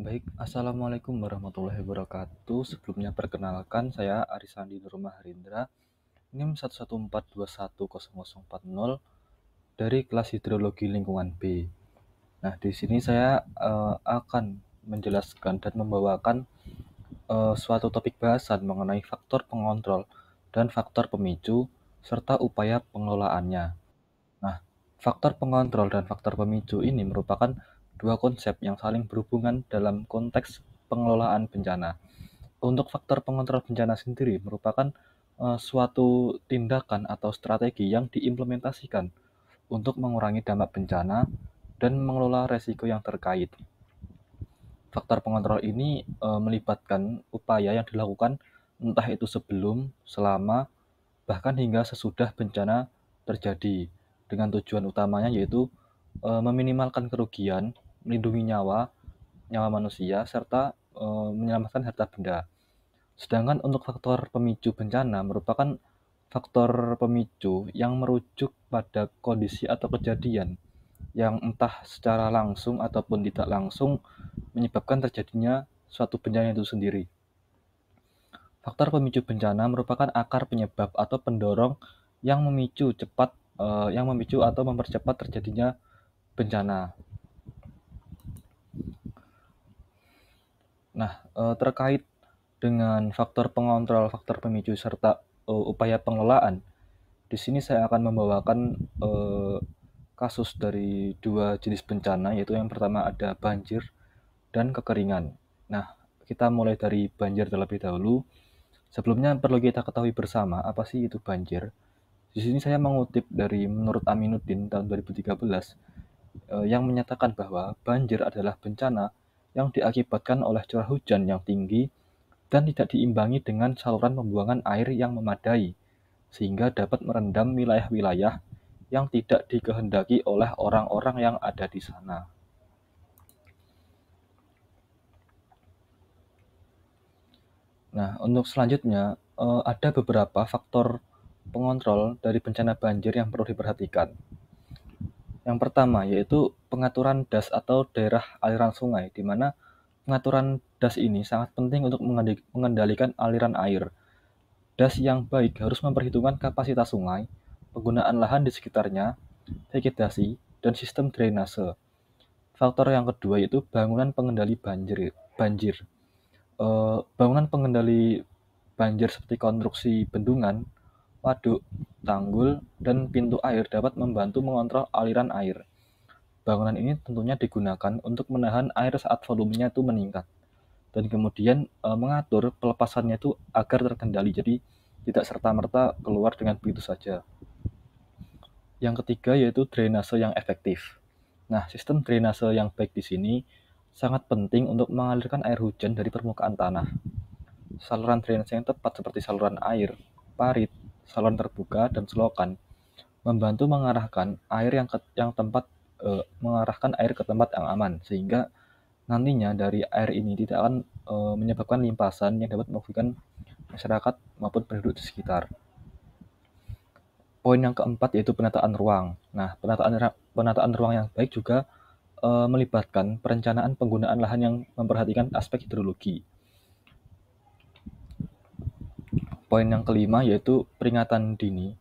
Baik, Assalamualaikum warahmatullahi wabarakatuh. Sebelumnya perkenalkan, saya Arisandi Nurma Harindra, NIM 114210040 dari kelas Hidrologi Lingkungan B. Nah, di sini saya akan menjelaskan dan membawakan suatu topik bahasan mengenai faktor pengontrol dan faktor pemicu serta upaya pengelolaannya. Nah, faktor pengontrol dan faktor pemicu ini merupakan dua konsep yang saling berhubungan dalam konteks pengelolaan bencana. Untuk faktor pengontrol bencana sendiri merupakan suatu tindakan atau strategi yang diimplementasikan untuk mengurangi dampak bencana dan mengelola resiko yang terkait. Faktor pengontrol ini melibatkan upaya yang dilakukan entah itu sebelum, selama, bahkan hingga sesudah bencana terjadi, dengan tujuan utamanya yaitu meminimalkan kerugian, melindungi nyawa nyawa manusia, serta menyelamatkan harta benda. Sedangkan untuk faktor pemicu bencana merupakan faktor pemicu yang merujuk pada kondisi atau kejadian yang entah secara langsung ataupun tidak langsung menyebabkan terjadinya suatu bencana itu sendiri. Faktor pemicu bencana merupakan akar penyebab atau pendorong yang memicu atau mempercepat terjadinya bencana. Nah, terkait dengan faktor pengontrol, faktor pemicu serta upaya pengelolaan, di sini saya akan membawakan kasus dari dua jenis bencana, yaitu yang pertama ada banjir dan kekeringan. Nah, kita mulai dari banjir terlebih dahulu. Sebelumnya perlu kita ketahui bersama apa sih itu banjir. Di sini saya mengutip dari menurut Aminuddin tahun 2013 yang menyatakan bahwa banjir adalah bencana yang diakibatkan oleh curah hujan yang tinggi dan tidak diimbangi dengan saluran pembuangan air yang memadai, sehingga dapat merendam wilayah-wilayah yang tidak dikehendaki oleh orang-orang yang ada di sana. Nah, untuk selanjutnya, ada beberapa faktor pengontrol dari bencana banjir yang perlu diperhatikan. Yang pertama yaitu pengaturan das atau daerah aliran sungai, di mana pengaturan das ini sangat penting untuk mengendalikan aliran air. Das yang baik harus memperhitungkan kapasitas sungai, penggunaan lahan di sekitarnya, vegetasi, dan sistem drainase. Faktor yang kedua yaitu bangunan pengendali banjir. Bangunan pengendali banjir seperti konstruksi bendungan, waduk, tanggul, dan pintu air dapat membantu mengontrol aliran air. Bangunan ini tentunya digunakan untuk menahan air saat volumenya itu meningkat dan kemudian mengatur pelepasannya itu agar terkendali, jadi tidak serta-merta keluar dengan begitu saja. Yang ketiga yaitu drainase yang efektif. Nah, sistem drainase yang baik di sini sangat penting untuk mengalirkan air hujan dari permukaan tanah. Saluran drainase yang tepat seperti saluran air, parit, saluran terbuka, dan selokan membantu mengarahkan air ke tempat yang aman, sehingga nantinya dari air ini tidak akan menyebabkan limpasan yang dapat merugikan masyarakat maupun penduduk di sekitar. Poin yang keempat yaitu penataan ruang. Nah, penataan ruang yang baik juga melibatkan perencanaan penggunaan lahan yang memperhatikan aspek hidrologi. Poin yang kelima yaitu peringatan dini.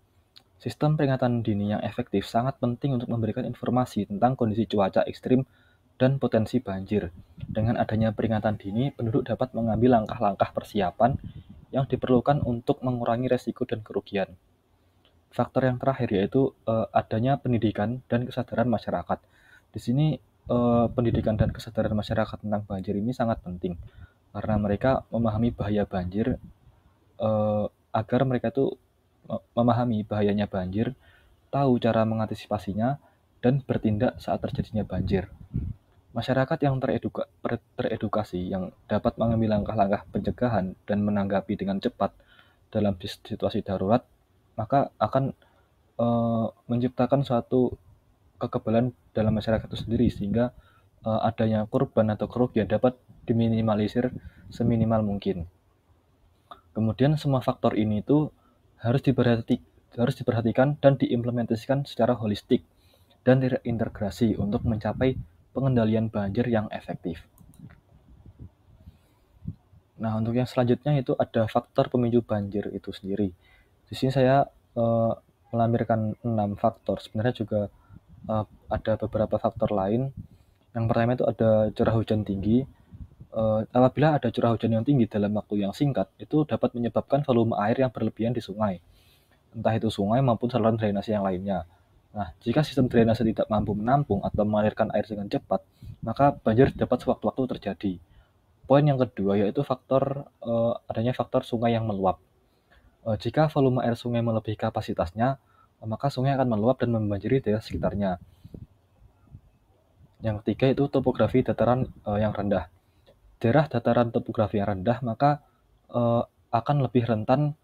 Sistem peringatan dini yang efektif sangat penting untuk memberikan informasi tentang kondisi cuaca ekstrim dan potensi banjir. Dengan adanya peringatan dini, penduduk dapat mengambil langkah-langkah persiapan yang diperlukan untuk mengurangi resiko dan kerugian. Faktor yang terakhir yaitu adanya pendidikan dan kesadaran masyarakat. Di sini pendidikan dan kesadaran masyarakat tentang banjir ini sangat penting karena mereka memahami bahaya banjir, agar mereka itu memahami bahayanya banjir, tahu cara mengantisipasinya, dan bertindak saat terjadinya banjir. Masyarakat yang teredukasi yang dapat mengambil langkah-langkah pencegahan dan menanggapi dengan cepat dalam situasi darurat, maka akan menciptakan suatu kekebalan dalam masyarakat itu sendiri, sehingga adanya korban atau kerugian dapat diminimalisir seminimal mungkin. Kemudian semua faktor ini itu harus diperhatikan dan diimplementasikan secara holistik dan terintegrasi untuk mencapai pengendalian banjir yang efektif. Nah, untuk yang selanjutnya itu ada faktor pemicu banjir itu sendiri. Di sini saya melampirkan 6 faktor. Sebenarnya juga ada beberapa faktor lain. Yang pertama itu ada curah hujan tinggi. Apabila ada curah hujan yang tinggi dalam waktu yang singkat, itu dapat menyebabkan volume air yang berlebihan di sungai, entah itu sungai maupun saluran drainase yang lainnya. Nah, jika sistem drainase tidak mampu menampung atau mengalirkan air dengan cepat, maka banjir dapat sewaktu-waktu terjadi. Poin yang kedua yaitu adanya faktor sungai yang meluap. Jika volume air sungai melebihi kapasitasnya, maka sungai akan meluap dan membanjiri daerah sekitarnya. Yang ketiga itu topografi dataran yang rendah. Daerah dataran topografi yang rendah maka akan lebih rentan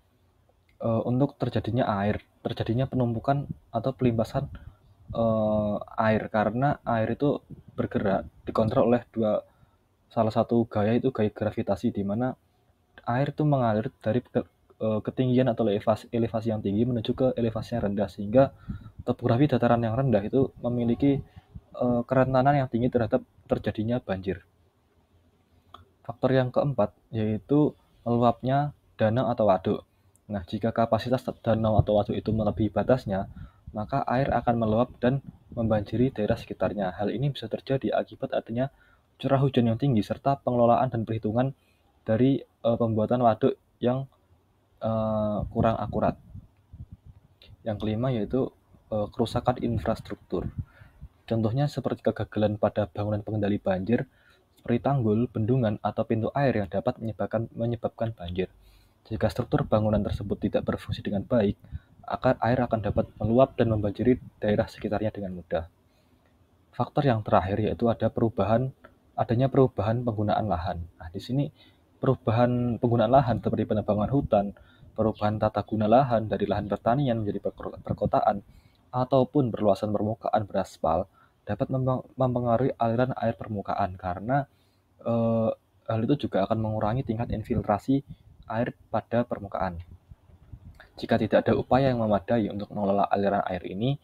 untuk terjadinya penumpukan atau pelimpasan air, karena air itu bergerak dikontrol oleh salah satu gaya itu gaya gravitasi, di mana air itu mengalir dari ketinggian atau elevasi yang tinggi menuju ke elevasi yang rendah, sehingga topografi dataran yang rendah itu memiliki kerentanan yang tinggi terhadap terjadinya banjir. Faktor yang keempat yaitu meluapnya danau atau waduk. Nah, jika kapasitas danau atau waduk itu melebihi batasnya, maka air akan meluap dan membanjiri daerah sekitarnya. Hal ini bisa terjadi akibat adanya curah hujan yang tinggi serta pengelolaan dan perhitungan dari pembuatan waduk yang kurang akurat. Yang kelima yaitu kerusakan infrastruktur. Contohnya seperti kegagalan pada bangunan pengendali banjir, seperti tanggul, bendungan, atau pintu air yang dapat menyebabkan banjir. Jika struktur bangunan tersebut tidak berfungsi dengan baik, air akan dapat meluap dan membanjiri daerah sekitarnya dengan mudah. Faktor yang terakhir yaitu adanya perubahan penggunaan lahan. Nah, di sini perubahan penggunaan lahan seperti penebangan hutan, perubahan tata guna lahan dari lahan pertanian menjadi perkotaan, ataupun perluasan permukaan beraspal dapat mempengaruhi aliran air permukaan, karena hal itu juga akan mengurangi tingkat infiltrasi air pada permukaan. Jika tidak ada upaya yang memadai untuk mengelola aliran air ini,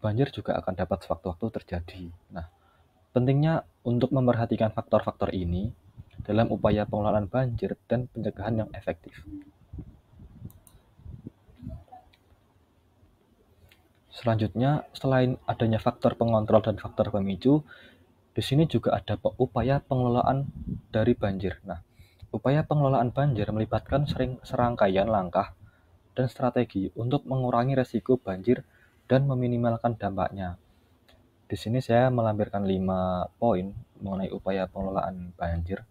banjir juga akan dapat sewaktu-waktu terjadi. Nah, pentingnya untuk memperhatikan faktor-faktor ini dalam upaya pengelolaan banjir dan pencegahan yang efektif. Selanjutnya, selain adanya faktor pengontrol dan faktor pemicu, di sini juga ada upaya pengelolaan dari banjir. Nah, upaya pengelolaan banjir melibatkan serangkaian langkah dan strategi untuk mengurangi resiko banjir dan meminimalkan dampaknya. Di sini saya melampirkan 5 poin mengenai upaya pengelolaan banjir.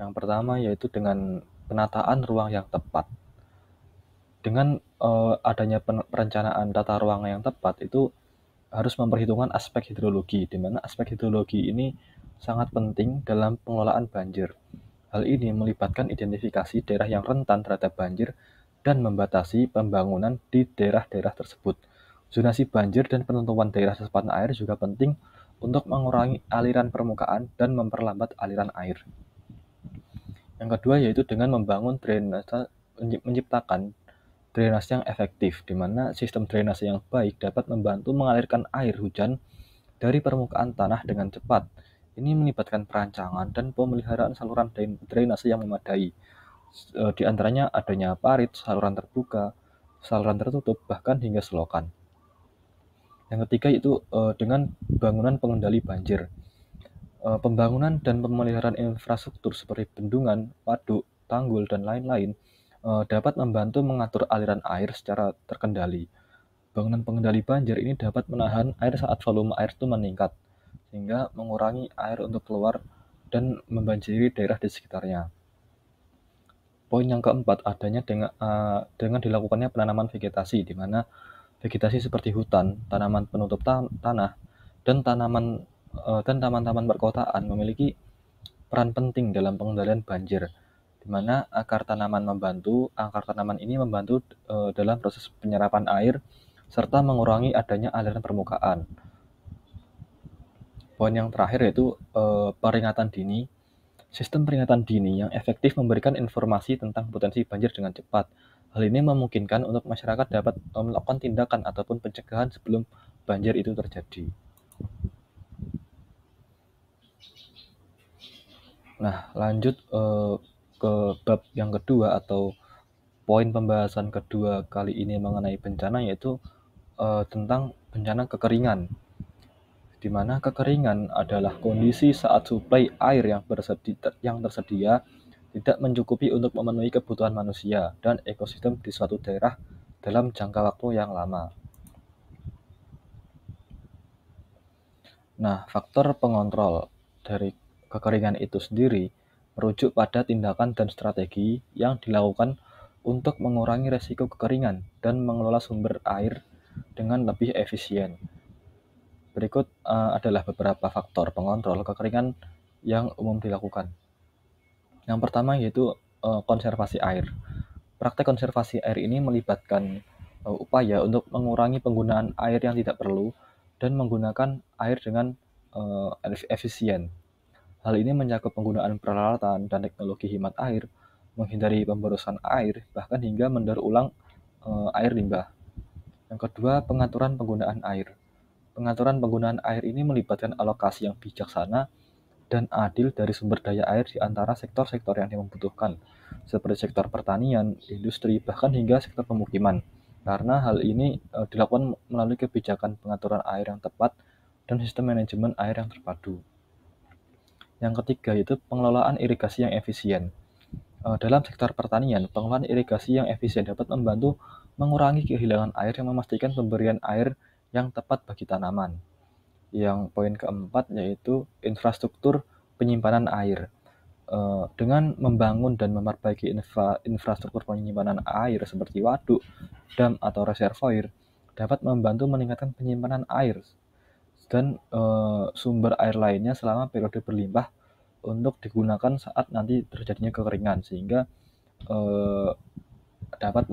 Yang pertama yaitu dengan penataan ruang yang tepat. Dengan adanya perencanaan tata ruang yang tepat, itu harus memperhitungkan aspek hidrologi, di mana aspek hidrologi ini sangat penting dalam pengelolaan banjir. Hal ini melibatkan identifikasi daerah yang rentan terhadap banjir dan membatasi pembangunan di daerah-daerah tersebut. Zonasi banjir dan penentuan daerah resapan air juga penting untuk mengurangi aliran permukaan dan memperlambat aliran air. Yang kedua yaitu dengan membangun menciptakan drainase yang efektif, di mana sistem drainase yang baik dapat membantu mengalirkan air hujan dari permukaan tanah dengan cepat. Ini melibatkan perancangan dan pemeliharaan saluran drainase yang memadai. Di antaranya adanya parit, saluran terbuka, saluran tertutup, bahkan hingga selokan. Yang ketiga itu dengan bangunan pengendali banjir. Pembangunan dan pemeliharaan infrastruktur seperti bendungan, waduk, tanggul, dan lain-lain dapat membantu mengatur aliran air secara terkendali. Bangunan pengendali banjir ini dapat menahan air saat volume air itu meningkat, sehingga mengurangi air untuk keluar dan membanjiri daerah di sekitarnya. Poin yang keempat adanya dengan dilakukannya penanaman vegetasi, di mana vegetasi seperti hutan, tanaman penutup tanah, dan taman-taman perkotaan memiliki peran penting dalam pengendalian banjir, di mana akar tanaman ini membantu dalam proses penyerapan air serta mengurangi adanya aliran permukaan. Poin yang terakhir yaitu peringatan dini. Sistem peringatan dini yang efektif memberikan informasi tentang potensi banjir dengan cepat. Hal ini memungkinkan untuk masyarakat dapat melakukan tindakan ataupun pencegahan sebelum banjir itu terjadi. Nah, lanjut ke bab yang kedua atau poin pembahasan kedua kali ini mengenai bencana, yaitu tentang bencana kekeringan, di mana kekeringan adalah kondisi saat suplai air yang tersedia tidak mencukupi untuk memenuhi kebutuhan manusia dan ekosistem di suatu daerah dalam jangka waktu yang lama. Nah, faktor pengontrol dari kekeringan itu sendiri merujuk pada tindakan dan strategi yang dilakukan untuk mengurangi resiko kekeringan dan mengelola sumber air dengan lebih efisien. Berikut adalah beberapa faktor pengontrol kekeringan yang umum dilakukan. Yang pertama yaitu konservasi air. Praktek konservasi air ini melibatkan upaya untuk mengurangi penggunaan air yang tidak perlu dan menggunakan air dengan efisien. Hal ini mencakup penggunaan peralatan dan teknologi hemat air, menghindari pemborosan air, bahkan hingga mendaur ulang air limbah. Yang kedua, pengaturan penggunaan air. Pengaturan penggunaan air ini melibatkan alokasi yang bijaksana dan adil dari sumber daya air di antara sektor-sektor yang membutuhkan, seperti sektor pertanian, industri, bahkan hingga sektor pemukiman. Karena hal ini dilakukan melalui kebijakan pengaturan air yang tepat dan sistem manajemen air yang terpadu. Yang ketiga yaitu pengelolaan irigasi yang efisien. Dalam sektor pertanian, pengelolaan irigasi yang efisien dapat membantu mengurangi kehilangan air yang memastikan pemberian air yang tepat bagi tanaman. Yang poin keempat yaitu infrastruktur penyimpanan air. Dengan membangun dan memperbaiki infrastruktur penyimpanan air seperti waduk, dam, atau reservoir dapat membantu meningkatkan penyimpanan air dan sumber air lainnya selama periode berlimpah untuk digunakan saat nanti terjadinya kekeringan, sehingga dapat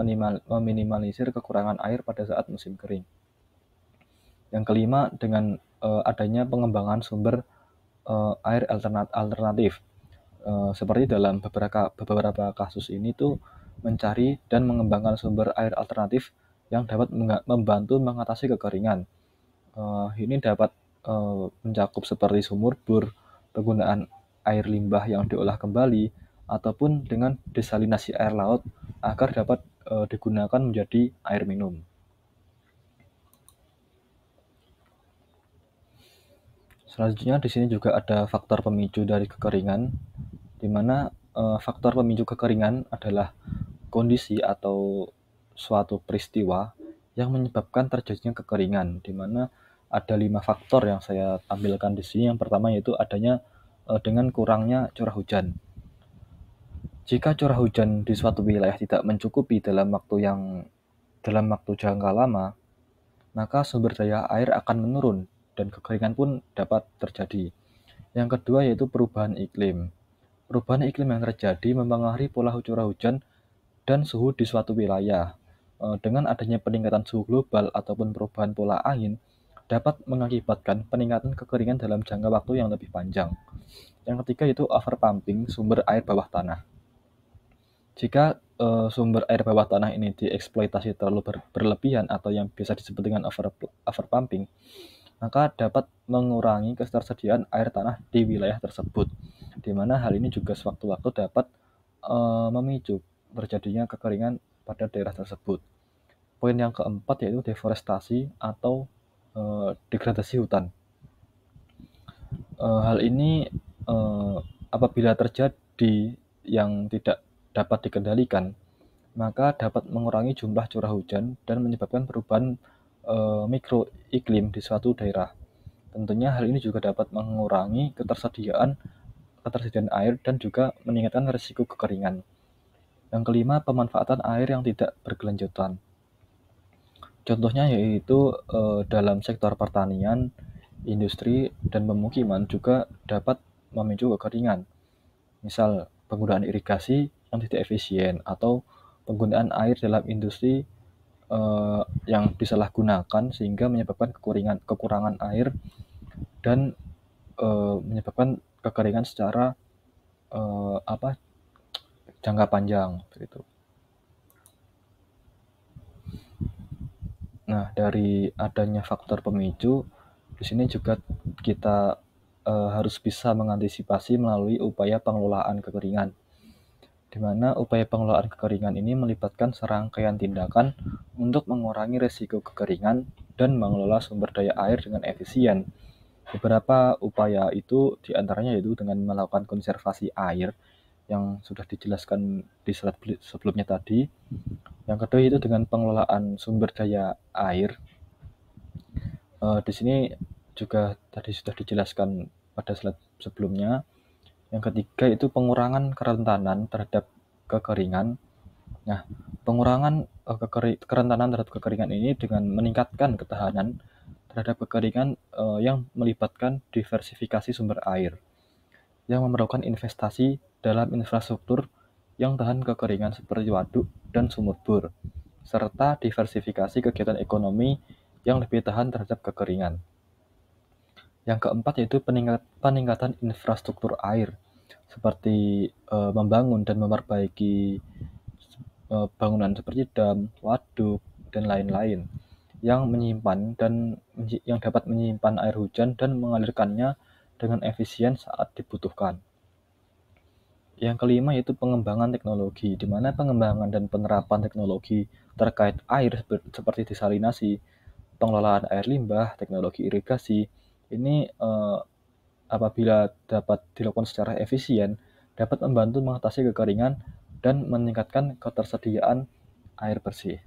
meminimalisir kekurangan air pada saat musim kering. Yang kelima, dengan adanya pengembangan sumber air alternatif. Seperti dalam beberapa kasus ini tuh mencari dan mengembangkan sumber air alternatif yang dapat membantu mengatasi kekeringan. Ini dapat mencakup seperti sumur bor, penggunaan air limbah yang diolah kembali, ataupun dengan desalinasi air laut agar dapat digunakan menjadi air minum. Selanjutnya di sini juga ada faktor pemicu dari kekeringan, di mana faktor pemicu kekeringan adalah kondisi atau suatu peristiwa yang menyebabkan terjadinya kekeringan, di mana ada 5 faktor yang saya tampilkan di sini. Yang pertama yaitu adanya dengan kurangnya curah hujan. Jika curah hujan di suatu wilayah tidak mencukupi dalam waktu jangka lama, maka sumber daya air akan menurun dan kekeringan pun dapat terjadi. Yang kedua yaitu perubahan iklim. Perubahan iklim yang terjadi mempengaruhi pola curah hujan dan suhu di suatu wilayah. Dengan adanya peningkatan suhu global ataupun perubahan pola angin, dapat mengakibatkan peningkatan kekeringan dalam jangka waktu yang lebih panjang. Yang ketiga yaitu overpumping sumber air bawah tanah. Jika sumber air bawah tanah ini dieksploitasi terlalu berlebihan atau yang biasa disebut dengan overpumping, maka dapat mengurangi ketersediaan air tanah di wilayah tersebut, di mana hal ini juga sewaktu-waktu dapat memicu terjadinya kekeringan pada daerah tersebut. Poin yang keempat yaitu deforestasi atau degradasi hutan. Hal ini apabila terjadi yang tidak dapat dikendalikan, maka dapat mengurangi jumlah curah hujan dan menyebabkan perubahan mikroiklim di suatu daerah. Tentunya hal ini juga dapat mengurangi ketersediaan air dan juga meningkatkan risiko kekeringan. Yang kelima, pemanfaatan air yang tidak berkelanjutan. Contohnya yaitu dalam sektor pertanian, industri, dan pemukiman juga dapat memicu kekeringan. Misal penggunaan irigasi yang tidak efisien atau penggunaan air dalam industri yang disalahgunakan sehingga menyebabkan kekurangan air dan menyebabkan kekeringan secara jangka panjang begitu. Nah, dari adanya faktor pemicu, di sini juga kita harus bisa mengantisipasi melalui upaya pengelolaan kekeringan. di mana upaya pengelolaan kekeringan ini melibatkan serangkaian tindakan untuk mengurangi risiko kekeringan dan mengelola sumber daya air dengan efisien. Beberapa upaya itu diantaranya yaitu dengan melakukan konservasi air yang sudah dijelaskan di slide sebelumnya tadi. Yang kedua itu dengan pengelolaan sumber daya air. Di sini juga tadi sudah dijelaskan pada slide sebelumnya. Yang ketiga itu pengurangan kerentanan terhadap kekeringan. Nah, pengurangan kerentanan terhadap kekeringan ini dengan meningkatkan ketahanan terhadap kekeringan yang melibatkan diversifikasi sumber air, yang memerlukan investasi dalam infrastruktur yang tahan kekeringan seperti waduk dan sumur bor, serta diversifikasi kegiatan ekonomi yang lebih tahan terhadap kekeringan. Yang keempat yaitu peningkatan infrastruktur air, seperti membangun dan memperbaiki bangunan seperti dam, waduk, dan lain-lain yang dapat menyimpan air hujan dan mengalirkannya dengan efisien saat dibutuhkan. Yang kelima yaitu pengembangan teknologi, di mana pengembangan dan penerapan teknologi terkait air seperti desalinasi, pengelolaan air limbah, teknologi irigasi, ini apabila dapat dilakukan secara efisien, dapat membantu mengatasi kekeringan dan meningkatkan ketersediaan air bersih.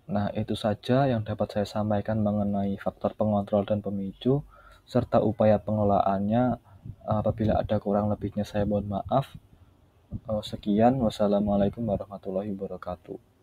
Nah, itu saja yang dapat saya sampaikan mengenai faktor pengontrol dan pemicu, serta upaya pengelolaannya. Apabila ada kurang lebihnya saya mohon maaf. Sekian, wassalamualaikum warahmatullahi wabarakatuh.